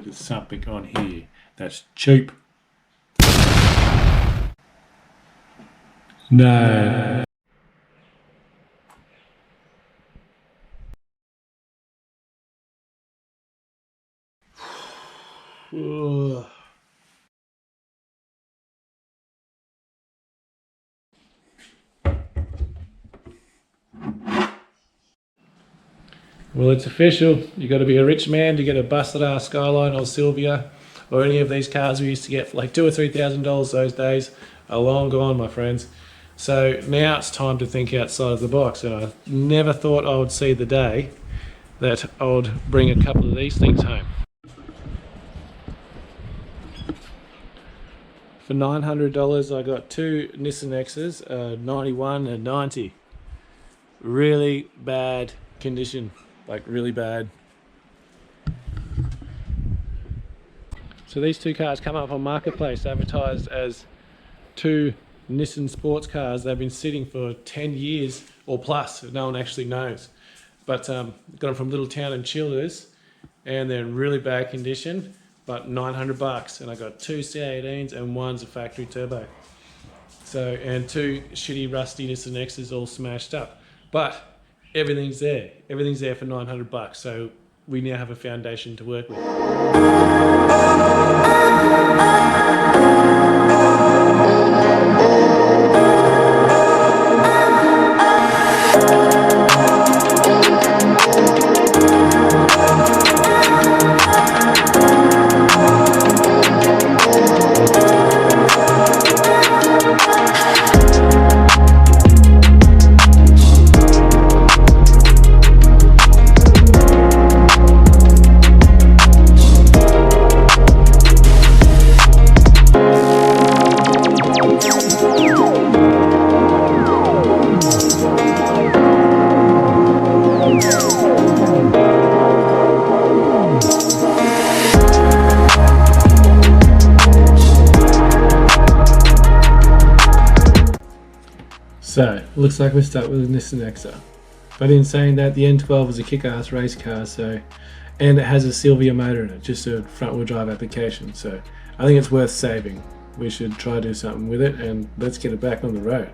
with something on here that's cheap. No. Ugh. Well, it's official. You got to be a rich man to get a busted ass Skyline or Sylvia or any of these cars we used to get for like $2,000 or $3,000 those days are long gone, my friends. So now it's time to think outside of the box, and I never thought I would see the day that I would bring a couple of these things home. For $900 I got two Nissan X's, 91 and 90. Really bad condition, like really bad. So these two cars come up on Marketplace advertised as two Nissan sports cars. They've been sitting for 10 years or plus, no one actually knows. But got them from Little Town and Chillers, and they're in really bad condition, but $900. And I got two C18s and one's a factory turbo. So, and two shitty rusty Nissan X's all smashed up. But everything's there. Everything's there for $900. So we now have a foundation to work with. So, looks like we're stuck with a Nissan Exa. But in saying that, the N12 is a kick-ass race car, so, and it has a Sylvia motor in it, just a front-wheel drive application, so I think it's worth saving. We should try to do something with it, and let's get it back on the road.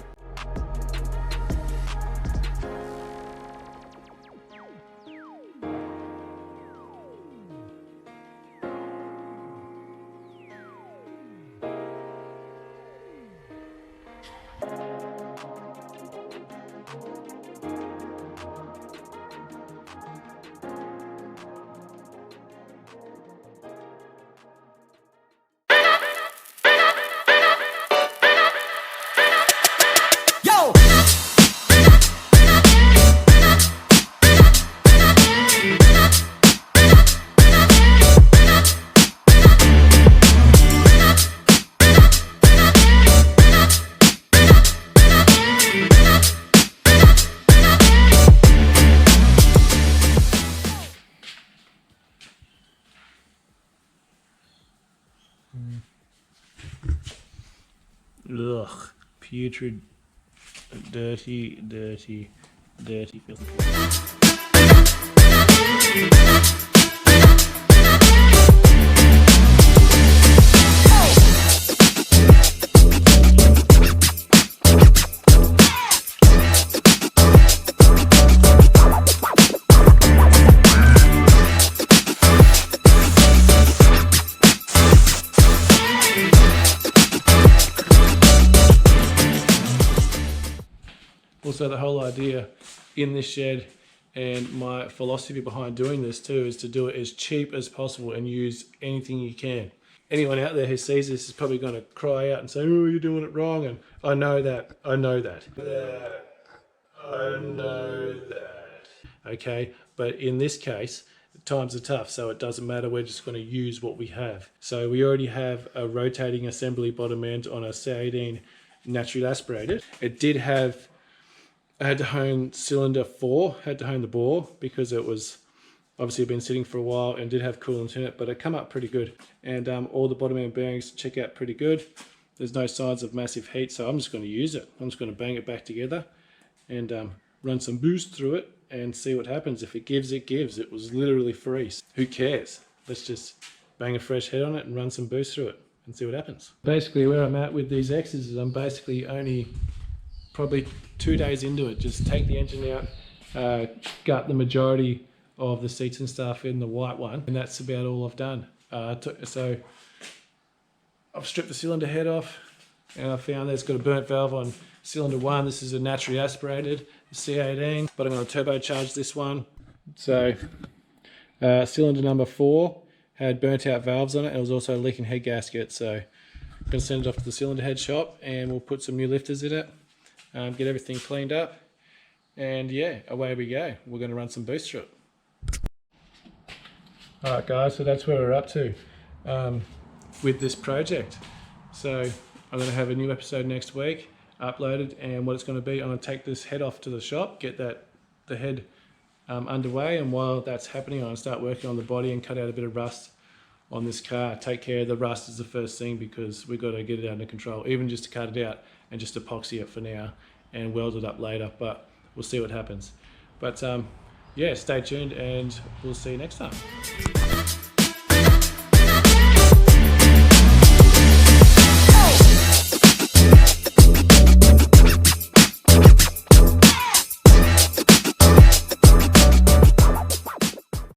Ugh, putrid, dirty, dirty, dirty filthy. Also, the whole idea in this shed and my philosophy behind doing this too is to do it as cheap as possible and use anything you can. Anyone out there who sees this is probably going to cry out and say, oh, you're doing it wrong, and I know that. Okay, but in this case, times are tough, so it doesn't matter. We're just going to use what we have. So we already have a rotating assembly bottom end on a C18 naturally aspirated. It did have, I had to hone cylinder 4, had to hone the bore because it was obviously been sitting for a while and did have coolant in it, but it come up pretty good. And all the bottom end bearings check out pretty good. There's no signs of massive heat, so I'm just going to use it. I'm just going to bang it back together and run some boost through it and see what happens. If it gives, it gives. It was literally free. Who cares? Let's just bang a fresh head on it and run some boost through it and see what happens. Basically where I'm at with these X's is I'm basically only probably 2 days into it. Just take the engine out, gut the majority of the seats and stuff in the white one, and that's about all I've done. So I've stripped the cylinder head off, and I found that it's got a burnt valve on cylinder 1. This is a naturally aspirated C18, but I'm going to turbocharge this one. So cylinder number 4 had burnt out valves on it, and it was also a leaking head gasket. So I'm going to send it off to the cylinder head shop, and we'll put some new lifters in it, get everything cleaned up, and yeah, away we go. We're going to run some boost through it. Alright guys, so that's where we're up to with this project. So I'm going to have a new episode next week uploaded, and what it's going to be, I'm going to take this head off to the shop, get the head underway, and while that's happening I'm going to start working on the body and cut out a bit of rust on this car. Take care of the rust is the first thing, because we've got to get it under control, even just to cut it out and just epoxy it for now and weld it up later, but we'll see what happens. But yeah, stay tuned and we'll see you next time.